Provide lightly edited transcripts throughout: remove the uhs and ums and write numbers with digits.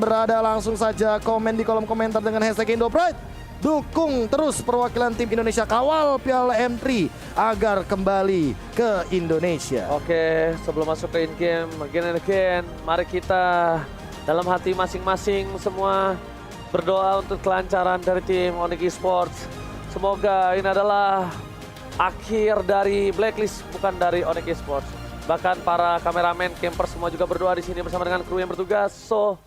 berada, langsung saja komen di kolom komentar dengan hashtag IndoPride. Dukung terus perwakilan tim Indonesia, kawal Piala M3 agar kembali ke Indonesia. Oke, sebelum masuk ke in-game, again and again, mari kita dalam hati masing-masing semua berdoa untuk kelancaran dari tim Onyx Esports. Semoga ini adalah akhir dari Blacklist, bukan dari Onyx Esports. Bahkan para kameramen, camper semua juga berdoa di sini bersama dengan kru yang bertugas. So,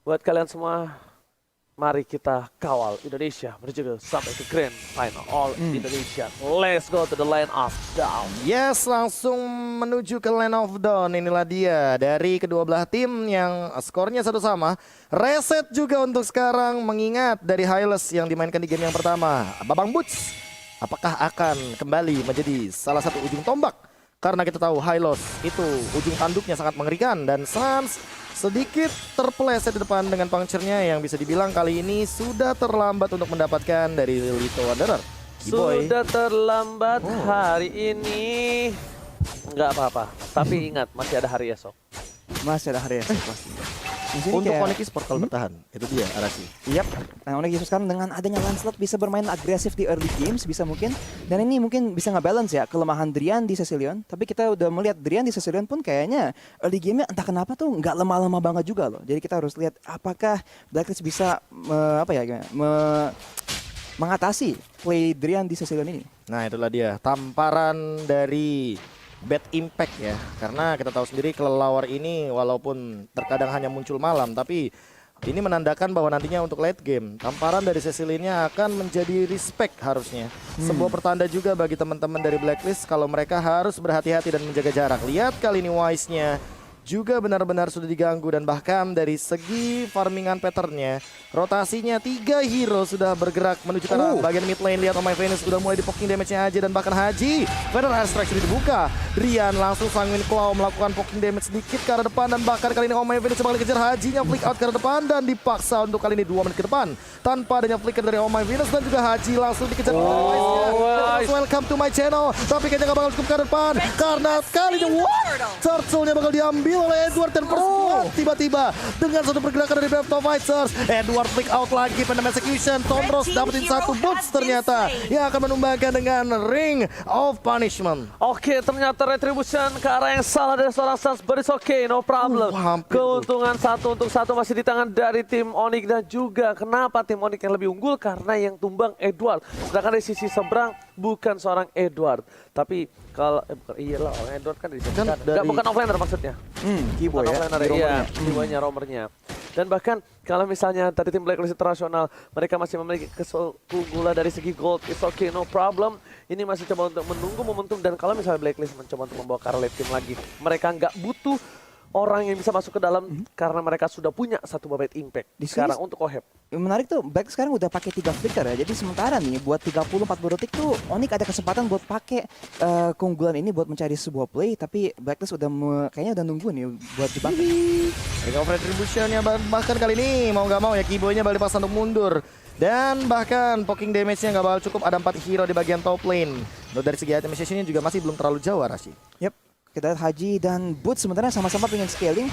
buat kalian semua, mari kita kawal Indonesia menuju sampai ke Grand Final All Indonesia. Let's go to the line of down. Yes, langsung menuju ke line of down. Inilah dia dari kedua belah tim yang skornya satu sama. Reset juga untuk sekarang mengingat dari Hylos yang dimainkan di game yang pertama. Babang Boots, apakah akan kembali menjadi salah satu ujung tombak? Karena kita tahu Hylos itu ujung tanduknya sangat mengerikan dan Sans sedikit terpeleset di depan dengan puncture-nya yang bisa dibilang kali ini sudah terlambat untuk mendapatkan dari Little Wanderer. Sudah terlambat hari ini. Enggak apa-apa, tapi ingat masih ada hari esok. Masih ada hari esok pasti. Untuk Onyx Esports kalau bertahan, itu dia Arasi. Yap, nah Onyx Esports sekarang dengan adanya Lancelot bisa bermain agresif di early games bisa mungkin. Dan ini mungkin bisa nge-balance ya kelemahan Drian di Cecilion. Tapi kita udah melihat Drian di Cecilion pun kayaknya early game-nya entah kenapa tuh nggak lemah-lemah banget juga loh. Jadi kita harus lihat apakah Blacklist bisa mengatasi play Drian di Cecilion ini. Nah itulah dia tamparan dari Bad Impact ya, karena kita tahu sendiri kelelawar ini walaupun terkadang hanya muncul malam, tapi ini menandakan bahwa nantinya untuk late game tamparan dari Cecilinya akan menjadi respect harusnya. Sebuah pertanda juga bagi teman-teman dari Blacklist kalau mereka harus berhati-hati dan menjaga jarak. Lihat kali ini Wise-nya juga benar-benar sudah diganggu dan bahkan dari segi farmingan patternnya rotasinya 3 hero sudah bergerak menuju ke arah bagian mid lane. Lihat My Venus sudah mulai di poking damage-nya aja dan bahkan Haji Feather Airstrike sudah dibuka. Drian langsung Sanguine Claw melakukan poking damage sedikit ke arah depan dan bahkan kali ini My Venus coba dikejar Hajinya flick out ke arah depan dan dipaksa untuk kali ini 2 menit ke depan tanpa adanya flicker dari My Venus dan juga Haji langsung dikejar welcome to my channel, tapi kayaknya gak bakal cukup ke arah depan karena kali ini Turtle-nya bakal diambil oleh Edward dan tiba-tiba dengan satu pergerakan dari Battle Fighters, Edward flick out lagi, Phantom Execution, Tondros dapetin satu boots ternyata yang akan menumbangkan dengan Ring of Punishment. Oke, ternyata retribution ke arah yang salah dari seorang Sans, but it's okay, no problem. Keuntungan 1-1 masih di tangan dari tim Onyx dan juga kenapa tim Onyx yang lebih unggul karena yang tumbang Edward. Sedangkan dari sisi seberang bukan seorang Edward, tapi kalau iyalah orang Edward kan bukan offlaner maksudnya. Keyboy ya. Iya, keyboynya, roamernya. Dan bahkan kalau misalnya dari tim Blacklist Internasional mereka masih memiliki keunggulan dari segi gold, it's okay, no problem. Ini masih coba untuk menunggu momentum dan kalau misalnya Blacklist mencoba untuk membawa ke arah late game lagi, mereka nggak butuh orang yang bisa masuk ke dalam karena mereka sudah punya satu Bad Impact sekarang untuk Oheb. Menarik tuh, Black sekarang udah pakai 3 flicker ya. Jadi sementara nih buat 30-40 detik tuh Onyx ada kesempatan buat pakai keunggulan ini buat mencari sebuah play, tapi Blacklist udah kayaknya udah nunggu nih buat dibakar. Ring of Retribution-nya bahkan kali ini mau nggak mau ya Keyboy-nya balik pas untuk mundur. Dan bahkan poking damage-nya nggak bakal cukup, ada 4 hero di bagian top lane. Untuk dari segi itemization juga masih belum terlalu jauh Arashi. Yep. Kita lihat Haji dan Boots sebenarnya sama-sama pengen scaling.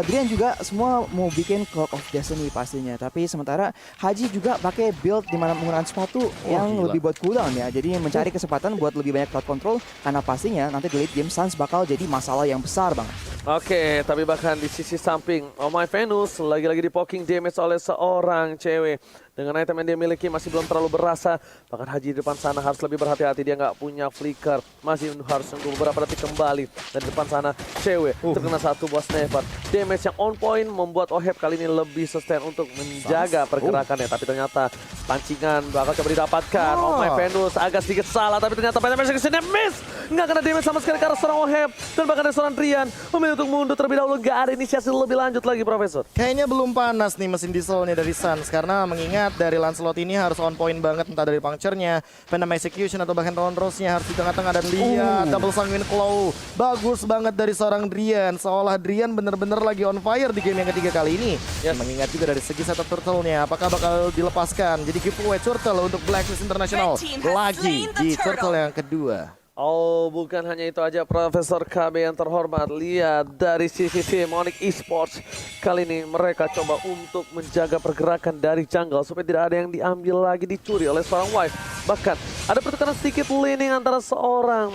Drian juga semua mau bikin Clock of Destiny pastinya. Tapi sementara Haji juga pakai build di mana menggunakan sepatu yang lebih buat cooldown ya. Jadi mencari kesempatan buat lebih banyak crowd control karena pastinya nanti di late game Sans bakal jadi masalah yang besar banget. Oke, tapi bahkan di sisi samping My Venus lagi-lagi di poking damage oleh seorang cewek. Dengan item yang dia miliki masih belum terlalu berasa. Bahkan Haji di depan sana harus lebih berhati-hati. Dia nggak punya flicker. Masih harus nunggu beberapa detik kembali. Dan di depan sana cewek terkena satu buah sniper. Damage yang on point membuat Oheb kali ini lebih sustain untuk menjaga pergerakannya. Tapi ternyata pancingan bakal coba didapatkan. My Venus agak sedikit salah. Tapi ternyata Phantom Execution miss. Nggak kena damage sama sekali karena seorang Oheb. Dan bahkan dari seorang Drian memilih untuk mundur terlebih dahulu. Nggak ada inisiasi lebih lanjut lagi, Profesor. Kayaknya belum panas nih mesin dieselnya dari Sans karena mengingat dari Lancelot ini harus on point banget entah dari puncture-nya, Phantom Execution atau bahkan Tondros-nya harus di tengah-tengah dan lihat double Sanguine Claw. Bagus banget dari seorang Drian, seolah Drian bener-bener lagi on fire di game yang ketiga kali ini. Mengingat juga dari segi setup turtle-nya apakah bakal dilepaskan. Jadi giveaway turtle untuk Blacklist International lagi di turtle yang kedua. Oh, bukan hanya itu aja Profesor KB yang terhormat. Lihat dari sisi tim Onyx Esports. Kali ini mereka coba untuk menjaga pergerakan dari jungle supaya tidak ada yang diambil lagi, dicuri oleh seorang wife. Bahkan ada pertukaran sedikit laning antara seorang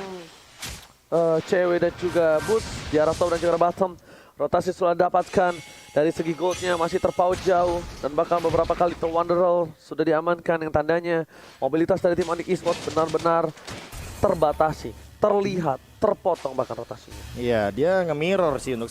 cewek dan juga Boots di arah top dan juga bottom. Rotasi sudah dapatkan. Dari segi goldnya masih terpaut jauh. Dan bahkan beberapa kali Wanderer sudah diamankan, yang tandanya mobilitas dari tim Onyx Esports benar-benar terbatasi, terlihat, terpotong bahkan rotasinya. Iya, dia nge-mirror sih untuk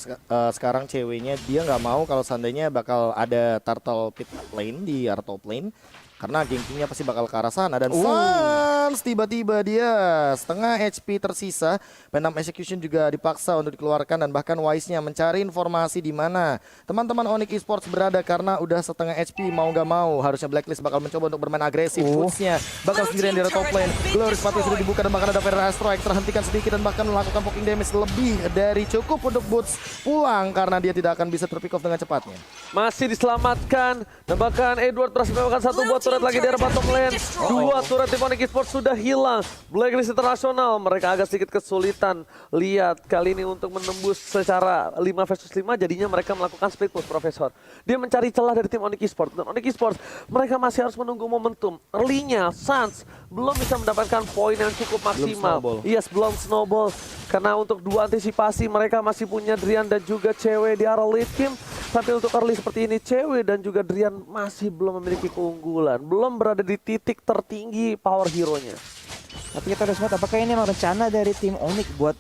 sekarang ceweknya. Dia nggak mau kalau seandainya bakal ada turtle pit lane di arah top lane. Karena gengsinya pasti bakal ke arah sana. Dan Sans tiba-tiba dia setengah HP tersisa. Venom Execution juga dipaksa untuk dikeluarkan. Dan bahkan Wise-nya mencari informasi di mana teman-teman Onyx Esports berada. Karena udah setengah HP, mau gak mau harusnya Blacklist bakal mencoba untuk bermain agresif. Boots-nya bakal sendirian di arah top lane. Glory sepatu sudah dibuka dan bahkan ada Federal Strike terhentikan sedikit. Dan bahkan melakukan poking damage lebih dari cukup untuk Boots pulang. Karena dia tidak akan bisa terpick off dengan cepatnya. Masih diselamatkan. Dan bahkan Edward berhasil melakukan satu buat turret lagi dari bottom lane. Dua turret tim Onyx Esports sudah hilang. Blacklist Internasional mereka agak sedikit kesulitan. Lihat kali ini untuk menembus secara 5 versus 5, jadinya mereka melakukan split push Profesor. Dia mencari celah dari tim Onyx Esports. Dan Onyx Esports mereka masih harus menunggu momentum. Early-nya Sans belum bisa mendapatkan poin yang cukup maksimal. Yes, belum snowball. Karena untuk dua antisipasi mereka masih punya Drian dan juga cewek di arah late game. Tapi untuk early seperti ini cewek dan juga Drian masih belum memiliki keunggulan. Belum berada di titik tertinggi power hero-nya. Tapi kita harus lihat apakah ini memang rencana dari tim Onyx buat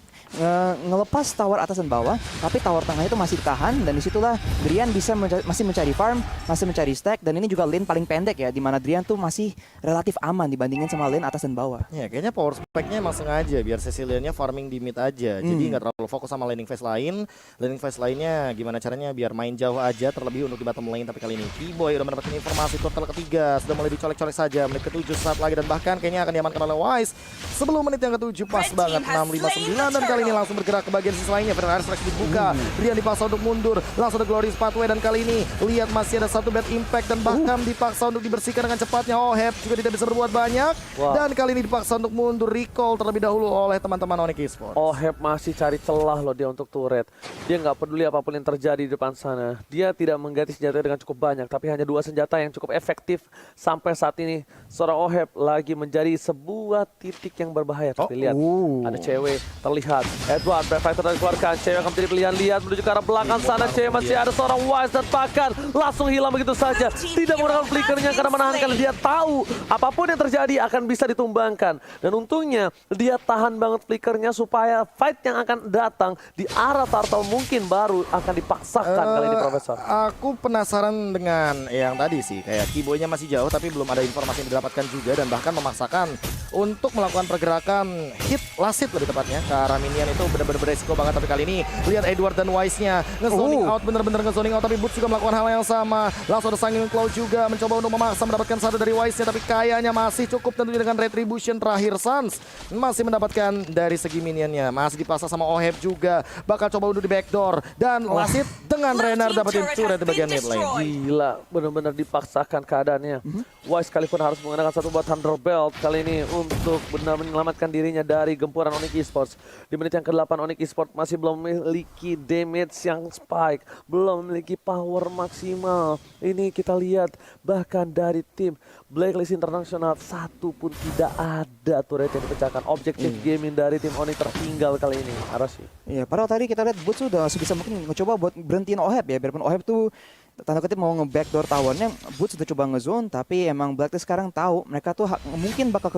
ngelepas tower atas dan bawah, tapi tower tengah itu masih ditahan, dan disitulah Drian bisa masih mencari farm, masih mencari stack, dan ini juga lane paling pendek ya, dimana Drian tuh masih relatif aman dibandingin sama lane atas dan bawah. Ya kayaknya power spec-nya emang sengaja biar Cecilian-nya farming di mid aja. Jadi nggak terlalu fokus sama laning phase lain. Laning phase lainnya gimana caranya biar main jauh aja, terlebih untuk di bottom lane. Tapi kali ini Keyboy udah mendapatkan informasi total ketiga, sudah mulai dicolek-colek saja. Menit ke-7 saat lagi, dan bahkan kayaknya akan diamankan oleh Wise sebelum menit yang ke-7. Pas banget 6:59, dan kali ini langsung bergerak ke bagian sisi lainnya. Federal Strike dibuka, Drian dipaksa untuk mundur, langsung ada Glory Pathway, dan kali ini lihat masih ada satu bad impact dan bahkan dipaksa untuk dibersihkan dengan cepatnya. Oheb juga tidak bisa berbuat banyak, dan kali ini dipaksa untuk mundur, recall terlebih dahulu oleh teman-teman Onyx Esports. Oheb masih cari celah loh dia untuk turret. Dia nggak peduli apapun yang terjadi di depan sana. Dia tidak mengganti senjata dengan cukup banyak, tapi hanya dua senjata yang cukup efektif sampai saat ini. Seorang Oheb lagi menjadi sebuah titik yang berbahaya. Tapi lihat, ada cewek terlihat. Edward Breakfighter dikeluarkan, cewek akan menjadi pilihan. Lihat menuju ke arah belakang sana, cewek masih ada seorang Wise dan bahkan langsung hilang begitu saja. Tidak menggunakan flickernya karena menahankan. Dia tahu apapun yang terjadi akan bisa ditumbangkan. Dan untungnya dia tahan banget flickernya supaya fight yang akan datang di arah Turtle mungkin baru akan dipaksakan kali ini Profesor. Aku penasaran dengan yang tadi sih, kayak Keyboy-nya masih jauh tapi belum ada informasi yang didapatkan juga, dan bahkan memaksakan untuk melakukan pergerakan hit last hit lebih tepatnya ke arah minion. Itu benar-benar beresiko banget. Tapi kali ini lihat Edward dan Wise-nya nge-zoning out, bener-bener nge-zoning out. Tapi Boots juga melakukan hal yang sama. Langsung ada Sangin Cloud juga mencoba untuk memaksa mendapatkan satu dari Wise-nya, tapi kayaknya masih cukup tentunya dengan Retribution. Terakhir Sans masih mendapatkan dari segi minionnya, masih dipaksa sama Oheb juga, bakal coba untuk di backdoor, dan last hit dengan Renard dapetin turret di bagian mid lane. Gila, benar-benar dipaksakan keadaannya. Wise sekalipun harus menggunakan satu buat Thunderbelt kali ini untuk benar menyelamatkan dirinya dari gempuran Onyx Esports. Di menit yang ke-8 Onyx Esports masih belum memiliki damage yang spike, belum memiliki power maksimal. Ini kita lihat bahkan dari tim Blacklist Internasional satu pun tidak ada turret yang dipecahkan. Objektif gaming dari tim Onyx tertinggal kali ini. Arashi. Iya, padahal tadi kita lihat Boots sudah sebisa mungkin mencoba buat berhentiin Oheb ya, biarpun Oheb tuh tanda kutip mau nge-backdoor towernya. Boots sudah coba nge-zone, tapi emang Blacklist sekarang tahu mereka tuh mungkin bakal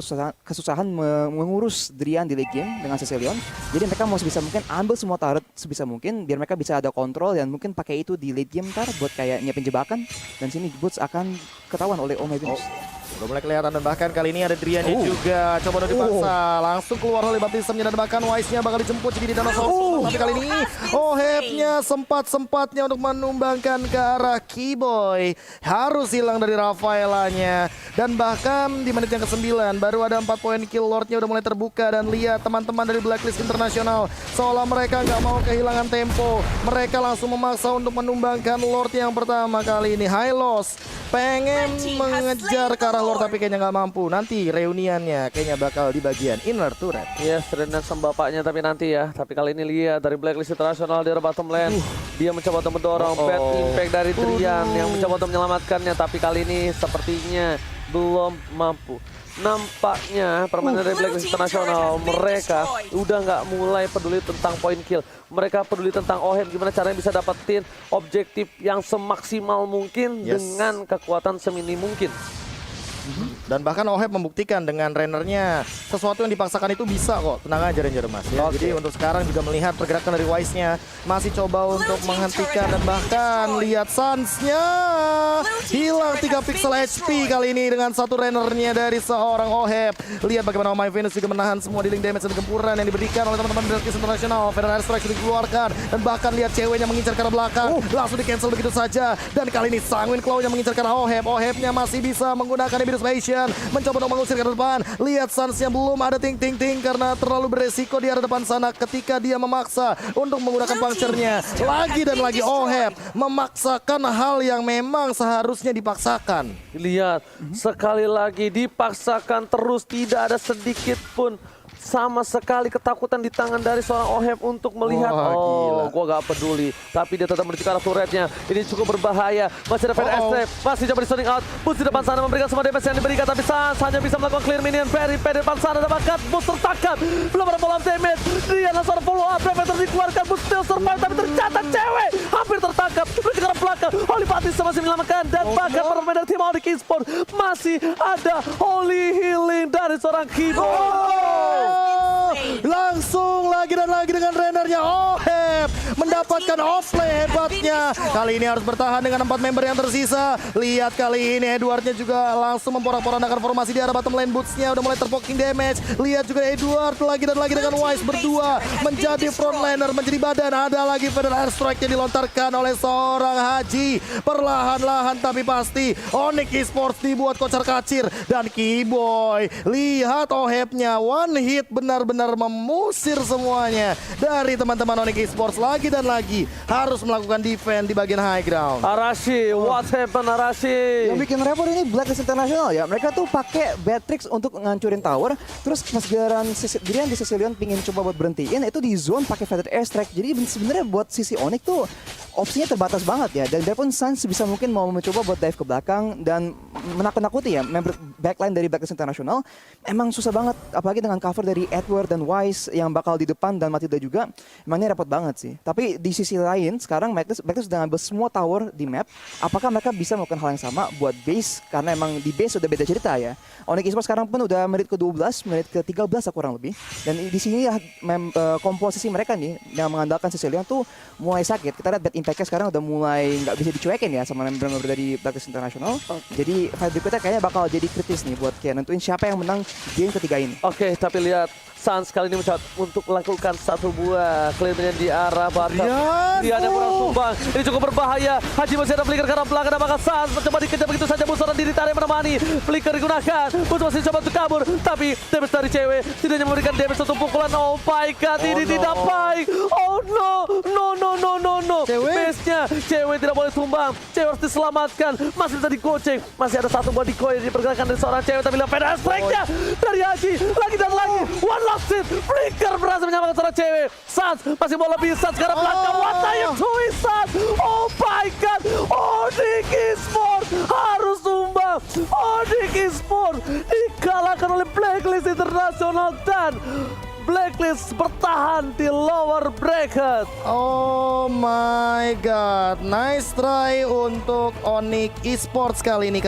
kesusahan mengurus Drian di late game dengan Cecilion. Jadi mereka mau sebisa mungkin ambil semua turret sebisa mungkin biar mereka bisa ada kontrol, dan mungkin pakai itu di late game ntar buat kayak nyiapin jebakan. Dan sini Boots akan ketahuan oleh Oh My Venus. Udah mulai kelihatan, dan bahkan kali ini ada Drian-nya juga coba udah dipaksa langsung keluar oleh baptismnya, dan bahkan Wise-nya bakal dijemput jadi di danau Tapi kali ini Ohebnya sempat-sempatnya untuk menumbangkan ke arah Keyboy. Harus hilang dari Rafaelanya. Dan bahkan di menit yang ke-9 baru ada 4 poin kill Lordnya udah mulai terbuka. Dan lihat teman-teman dari Blacklist Internasional, seolah mereka nggak mau kehilangan tempo. Mereka langsung memaksa untuk menumbangkan Lord yang pertama kali ini. Hylos pengen mengejar ke arah Lord tapi kayaknya nggak mampu. Nanti reuniannya kayaknya bakal di bagian inner turret. Yes, Renan sama bapaknya tapi nanti ya. Tapi kali ini lihat dari Blacklist Internasional di bottom lane. Dia mencoba untuk mendorong bad impact dari Drian yang mencoba untuk menyelamatkannya. Tapi kali ini sepertinya belum mampu. Nampaknya permainan dari Blacklist Internasional mereka udah nggak mulai peduli tentang point kill. Mereka peduli tentang Oheb, gimana caranya bisa dapetin objektif yang semaksimal mungkin dengan kekuatan seminim mungkin. Dan bahkan Oheb membuktikan dengan Rennernya sesuatu yang dipaksakan itu bisa kok. Tenang aja Ranger Mas ya. Jadi untuk sekarang juga melihat pergerakan dari Wise-nya masih coba untuk menghentikan dan bahkan lihat Suns-nya hilang 3 pixel HP kali ini dengan satu Rennernya dari seorang Oheb. Lihat bagaimana My Venus juga menahan semua dealing damage dan gempuran yang diberikan oleh teman-teman Blacklist Internasional. Federal Airstrike sudah dikeluarkan dan bahkan lihat ceweknya mengincar ke arah belakang. Langsung di cancel begitu saja. Dan kali ini Sanguine Claw-nya mengincar ke arah Oheb. Ohebnya masih bisa menggunakan Ibis Passion mencoba untuk mengusir ke depan. Lihat Suns-nya belum ada ting-ting-ting karena terlalu beresiko di arah depan sana ketika dia memaksa untuk menggunakan puncture-nya. Lagi dan lagi Oheb memaksakan hal yang memang seharusnya dipaksakan. Lihat, sekali lagi dipaksakan terus, tidak ada sedikit pun sama sekali ketakutan di tangan dari seorang Oheb untuk melihat. Wah, gila. Gua gak peduli. Tapi dia tetap menuju ke arah turretnya. Ini cukup berbahaya. Masih ada Fed Escape, masih coba di zoning out. Boots di depan sana memberikan semua damage yang diberikan. Tapi Sans hanya bisa melakukan clear minion. Very di depan sana dapatkan Boots tertangkap. Belum ada follow up damage. Dia langsung follow up. Predator dikeluarkan. Boots still survive. Tapi tercatat cewek hampir tertangkap. Menuju ke arah belakang. Holy Batista masih menyelamatkan. Dan bahkan pemain dari tim Onyx Esports masih ada Holy Healing dari seorang Keyboard. Langsung lagi dan lagi dengan Rennernya Oheb mendapatkan offplay hebatnya. Kali ini harus bertahan dengan 4 member yang tersisa. Lihat kali ini Edwardnya juga langsung memporak-porandakan formasi di arah bottom lane. Boots-nya udah mulai terpoking damage. Lihat juga Edward lagi dan lagi dengan Wise berdua menjadi frontliner, menjadi badan. Ada lagi Federal Airstrike yang dilontarkan oleh seorang Haji. Perlahan-lahan tapi pasti Onyx Esports dibuat kocar-kacir. Dan Keyboy, lihat Ohebnya one hit benar-benar memusir semuanya dari teman-teman Onyx Esports. Lagi dan lagi harus melakukan defense di bagian high ground. Arashi, what happened Arashi? Yang bikin repot ini Blacklist Internasional ya. Mereka tuh pakai Batrix untuk ngancurin tower. Terus pas giliran Drian di sisi Leon pingin coba buat berhentiin, itu di zone pakai Feather Airstrike. Jadi sebenarnya buat sisi Onyx tuh opsinya terbatas banget ya. Dan biarpun Suns bisa mungkin mau mencoba buat dive ke belakang dan menakut-nakuti ya member backline dari Blacklist Internasional, emang susah banget. Apalagi dengan cover dari Edward dan Wise yang bakal di depan dan Matilda juga. Emangnya repot banget sih. Tapi di sisi lain sekarang Blacklist sudah ngambil semua tower di map. Apakah mereka bisa melakukan hal yang sama buat base? Karena emang di base udah beda cerita ya. Onyx Esports sekarang pun udah menit ke-12, menit ke-13 kurang lebih. Dan di sini ya komposisi mereka nih yang mengandalkan sisi Leon tuh mulai sakit. Kita lihat bad impact-nya sekarang udah mulai nggak bisa dicuekin ya sama member-member dari Blacklist International. Jadi fight berikutnya kayaknya bakal jadi kritis nih buat kayak nentuin siapa yang menang game ketiga ini. Oke, tapi lihat Suns kali ini mencoba untuk melakukan satu buah clear minion di arah bottom. Dia ada kurang tumbang. Ini cukup berbahaya. Haji masih ada flicker karena belakang dan bakal Suns mencoba dikejar begitu saja. Bus seorang diri tarik menemani. Flicker digunakan. Bus masih coba untuk kabur. Tapi damage dari cewek tidak hanya memberikan damage untuk pukulan. Oh my god, ini tidak baik. Oh no, no, no, no, no, no. Base-nya cewek tidak boleh tumbang. Cewek harus diselamatkan. Masih bisa digoceng. Masih ada satu buah decoy yang dipergerakan dari seorang cewek. Tapi lihat Federal Strike-nya dari Haji. Lagi dan lagi. One last hit. Flicker berhasil menyelamatkan seorang cewek. Suns masih mau lebih. Suns sekarang belakang. What are you doing, Suns? Oh my god. Onyx Esports harus tumbang. Onyx Esports dikalahkan oleh Blacklist Internasional dan Blacklist bertahan di lower bracket. Oh my god, nice try untuk Onyx Esports kali ini.